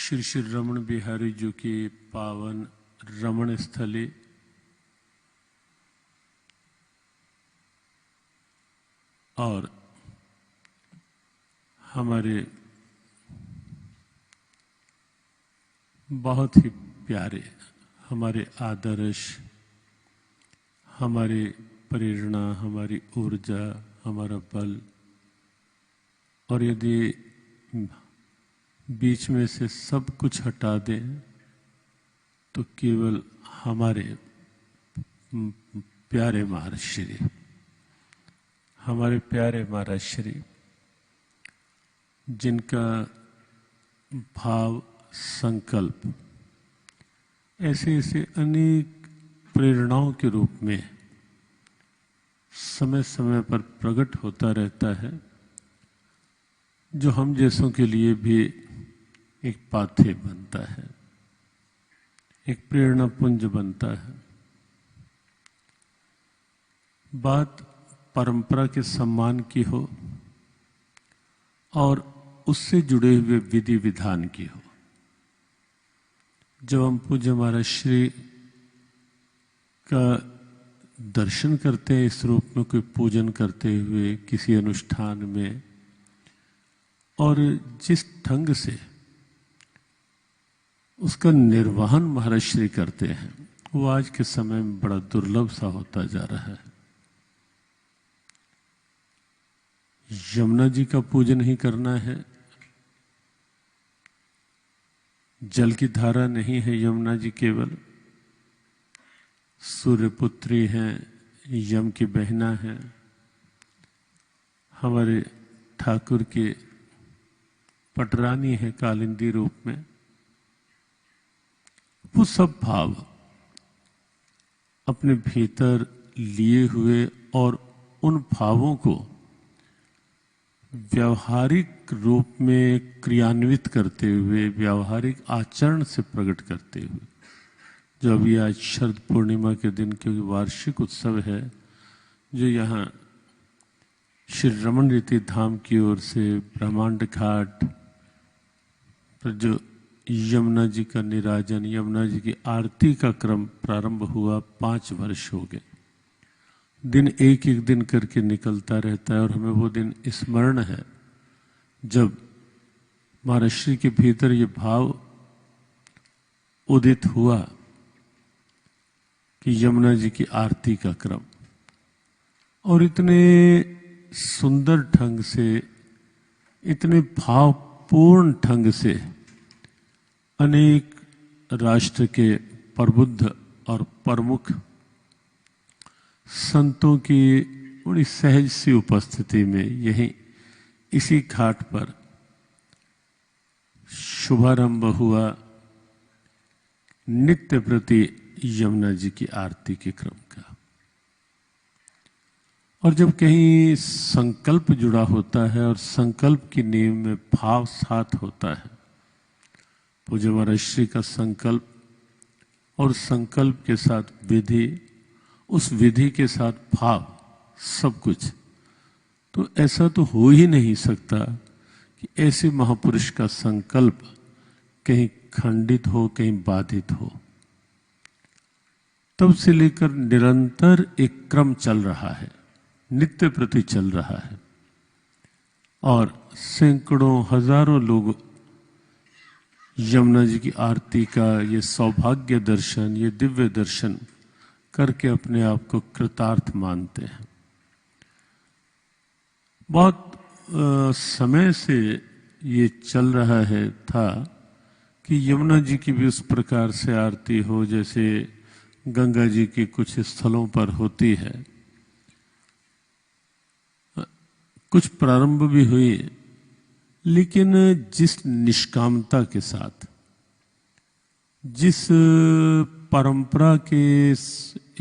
श्री श्री रमण बिहारी जी की पावन रमण स्थली और हमारे बहुत ही प्यारे, हमारे आदर्श, हमारी प्रेरणा, हमारी ऊर्जा, हमारा बल, और यदि बीच में से सब कुछ हटा दें तो केवल हमारे प्यारे महर्षि, हमारे प्यारे महर्षि जिनका भाव, संकल्प ऐसे ऐसे अनेक प्रेरणाओं के रूप में समय समय पर प्रकट होता रहता है, जो हम जैसों के लिए भी एक पाथे बनता है, एक प्रेरणा पुंज बनता है। बात परंपरा के सम्मान की हो और उससे जुड़े हुए विधि विधान की हो। जब हम पूज्य महाराज श्री का दर्शन करते हैं इस रूप में, कोई पूजन करते हुए किसी अनुष्ठान में, और जिस ढंग से उसका निर्वहन महाराज श्री करते हैं, वो आज के समय में बड़ा दुर्लभ सा होता जा रहा है। यमुना जी का पूजन ही करना है, जल की धारा नहीं है यमुना जी, केवल सूर्यपुत्री हैं, यम की बहना है, हमारे ठाकुर के पटरानी है कालिंदी रूप में। वो सब भाव अपने भीतर लिए हुए और उन भावों को व्यावहारिक रूप में क्रियान्वित करते हुए, व्यावहारिक आचरण से प्रकट करते हुए, जो अभी आज शरद पूर्णिमा के दिन, क्योंकि वार्षिक उत्सव है, जो यहाँ श्री रमण रीति धाम की ओर से ब्रह्मांड घाट पर जो यमुना जी का निराजन, यमुना जी की आरती का क्रम प्रारंभ हुआ, 5 वर्ष हो गए। दिन एक एक दिन करके निकलता रहता है और हमें वो दिन स्मरण है जब महर्षि के भीतर ये भाव उदित हुआ कि यमुना जी की आरती का क्रम, और इतने सुंदर ढंग से, इतने भावपूर्ण ढंग से अनेक राष्ट्र के प्रबुद्ध और प्रमुख संतों की बड़ी सहज सी उपस्थिति में यहीं इसी घाट पर शुभारंभ हुआ नित्य प्रति यमुना जी की आरती के क्रम का। और जब कहीं संकल्प जुड़ा होता है और संकल्प की नींव में भाव साथ होता है, पूज्य महर्षि का संकल्प और संकल्प के साथ विधि, उस विधि के साथ भाव, सब कुछ, तो ऐसा तो हो ही नहीं सकता कि ऐसे महापुरुष का संकल्प कहीं खंडित हो, कहीं बाधित हो। तब से लेकर निरंतर एक क्रम चल रहा है, नित्य प्रति चल रहा है, और सैकड़ों हजारों लोग यमुना जी की आरती का ये सौभाग्य दर्शन, ये दिव्य दर्शन करके अपने आप को कृतार्थ मानते हैं। बहुत समय से ये चल रहा है था कि यमुना जी की भी उस प्रकार से आरती हो जैसे गंगा जी की कुछ स्थलों पर होती है। कुछ प्रारंभ भी हुई, लेकिन जिस निष्कामता के साथ, जिस परंपरा के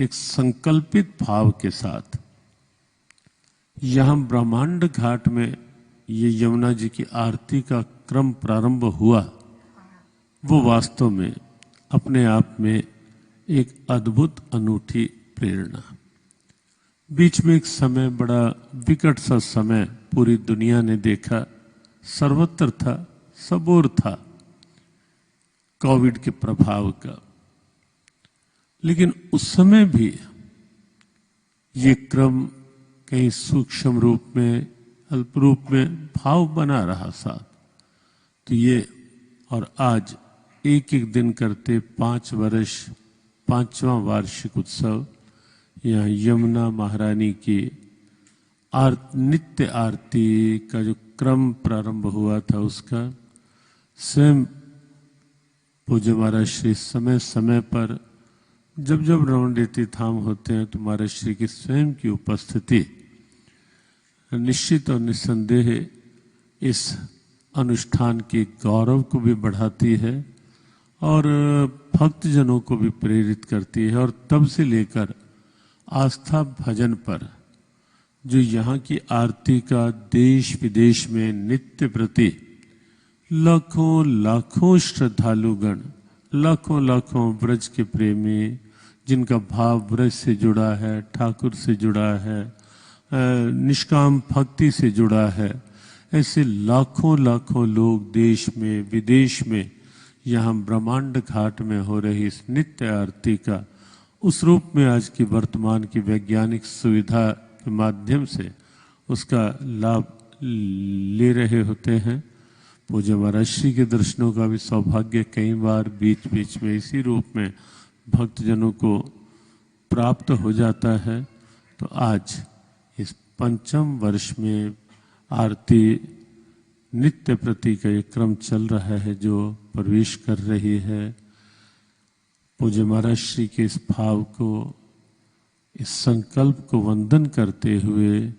एक संकल्पित भाव के साथ यहाँ ब्रह्मांड घाट में ये यमुना जी की आरती का क्रम प्रारंभ हुआ, वो वास्तव में अपने आप में एक अद्भुत अनूठी प्रेरणा। बीच में एक समय, बड़ा विकट सा समय पूरी दुनिया ने देखा, सर्वत्र था, सब ओर था कोविड के प्रभाव का। लेकिन उस समय भी ये क्रम कहीं सूक्ष्म रूप में, अल्प रूप में भाव बना रहा साथ। तो ये और आज एक एक दिन करते 5 वर्ष 5वां वार्षिक उत्सव, यहाँ यमुना महारानी की नित्य आरती का जो क्रम प्रारंभ हुआ था, उसका स्वयं पूज्य महाराज श्री समय समय पर जब जब रमणरीति धाम होते हैं तो महाराज श्री की स्वयं की उपस्थिति निश्चित और निस्संदेह इस अनुष्ठान के गौरव को भी बढ़ाती है और भक्तजनों को भी प्रेरित करती है। और तब से लेकर आस्था भजन पर जो यहाँ की आरती का देश विदेश में नित्य प्रति लाखों लाखों श्रद्धालुगण, लाखों लाखों ब्रज के प्रेमी, जिनका भाव ब्रज से जुड़ा है, ठाकुर से जुड़ा है, निष्काम भक्ति से जुड़ा है, ऐसे लाखों लाखों लोग देश में विदेश में यहाँ ब्रह्मांड घाट में हो रही इस नित्य आरती का उस रूप में आज की वर्तमान की वैज्ञानिक सुविधा के माध्यम से उसका लाभ ले रहे होते हैं। पूज्य महाराज श्री के दर्शनों का भी सौभाग्य कई बार बीच बीच में इसी रूप में भक्तजनों को प्राप्त हो जाता है। तो आज इस 5वें वर्ष में आरती नित्य प्रति का ये क्रम चल रहा है जो प्रवेश कर रही है। पूज्य महाराज श्री के इस भाव को, इस संकल्प को वंदन करते हुए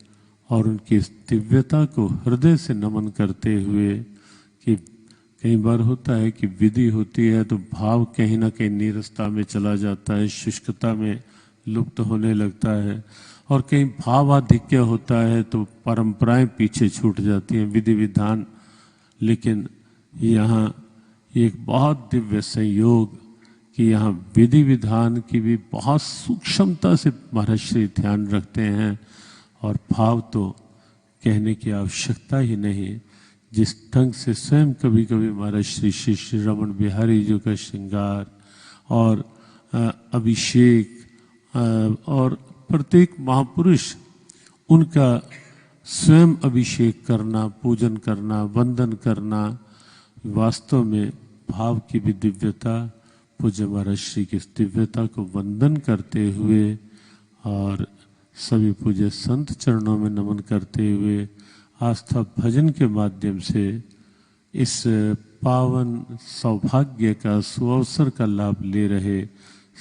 और उनकी इस दिव्यता को हृदय से नमन करते हुए कि कई बार होता है कि विधि होती है तो भाव कहीं ना कहीं नीरसता में चला जाता है, शुष्कता में लुप्त होने लगता है, और कहीं भावाधिक्य होता है तो परंपराएं पीछे छूट जाती हैं, विधि विधान। लेकिन यहाँ एक बहुत दिव्य संयोग कि यहाँ विधि विधान की भी बहुत सूक्ष्मता से महाराज श्री ध्यान रखते हैं और भाव तो कहने की आवश्यकता ही नहीं। जिस ढंग से स्वयं कभी कभी महाराज श्री श्री रमन बिहारी जी का श्रृंगार और अभिषेक और प्रत्येक महापुरुष उनका स्वयं अभिषेक करना, पूजन करना, वंदन करना, वास्तव में भाव की भी दिव्यता, पूज्य महाराज श्री की दिव्यता को वंदन करते हुए और सभी पूज्य संत चरणों में नमन करते हुए आस्था भजन के माध्यम से इस पावन सौभाग्य का सुअवसर का लाभ ले रहे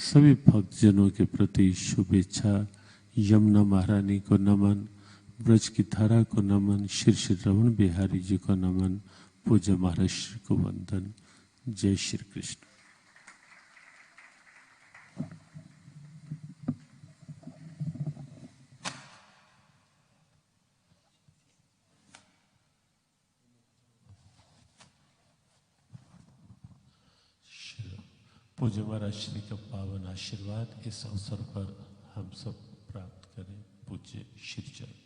सभी भक्तजनों के प्रति शुभेच्छा। यमुना महारानी को नमन, ब्रज की धारा को नमन, श्री श्री रमन बिहारी जी को नमन, पूज्य महाराज श्री को वंदन। जय श्री कृष्ण। पूज्य महाराज श्री का पावन आशीर्वाद इस अवसर पर हम सब प्राप्त करें। पूज्य श्री चरण।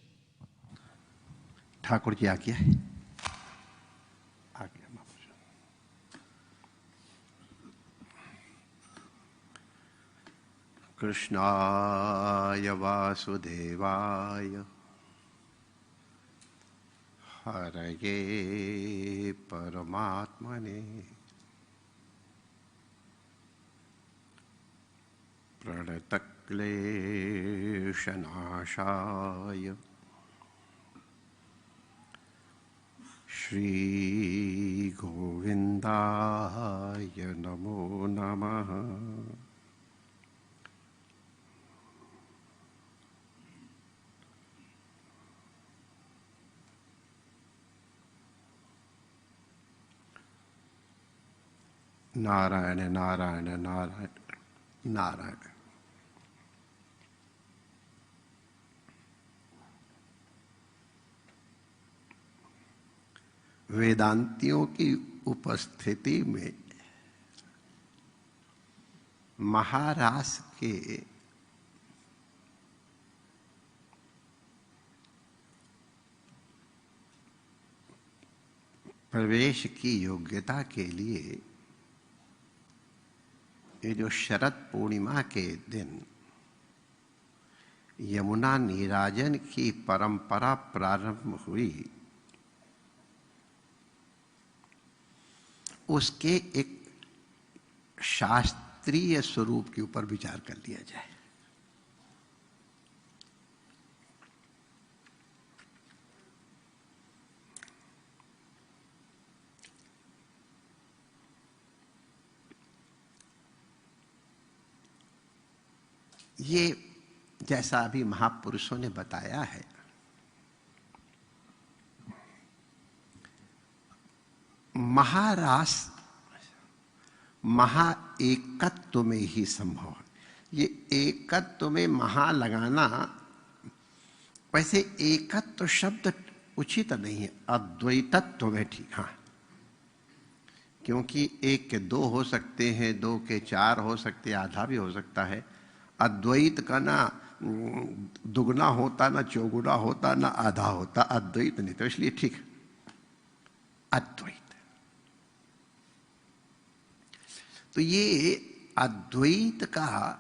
ठाकुर की आज्ञा है। आज्ञा महापुरुष। कृष्णाय वासुदेवाय हरये परमात्मने प्रणतक्लेशनाशाय श्रीगोविन्दाय नमो नमः। नारायण नारायण नारायण नारायण। वेदांतियों की उपस्थिति में महाराष्ट्र के प्रवेश की योग्यता के लिए ये जो शरद पूर्णिमा के दिन यमुना नीराजन की परंपरा प्रारंभ हुई, उसके एक शास्त्रीय स्वरूप के ऊपर विचार कर लिया जाए। ये जैसा अभी महापुरुषों ने बताया है, महारास महा एकत्व में ही संभव है। ये एकत्व में महा लगाना, वैसे एकत्व शब्द उचित नहीं है, अद्वैतत्व में ठीक। हाँ, क्योंकि एक के दो हो सकते हैं, दो के चार हो सकते हैं, आधा भी हो सकता है। अद्वैत का ना दुगना होता, ना चौगुना होता, ना आधा होता, अद्वैत नहीं। तो इसलिए ठीक अद्वैत। तो ये अद्वैत का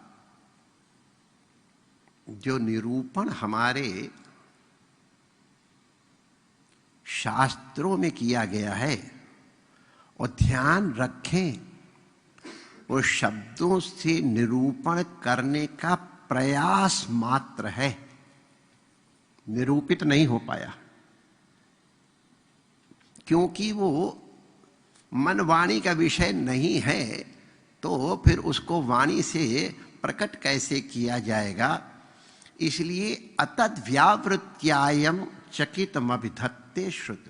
जो निरूपण हमारे शास्त्रों में किया गया है, और ध्यान रखें, वो शब्दों से निरूपण करने का प्रयास मात्र है, निरूपित नहीं हो पाया। क्योंकि वो मन वाणी का विषय नहीं है, तो फिर उसको वाणी से प्रकट कैसे किया जाएगा। इसलिए अतद्व्यावृत्यायम चकितमभिधत्ते श्रुत।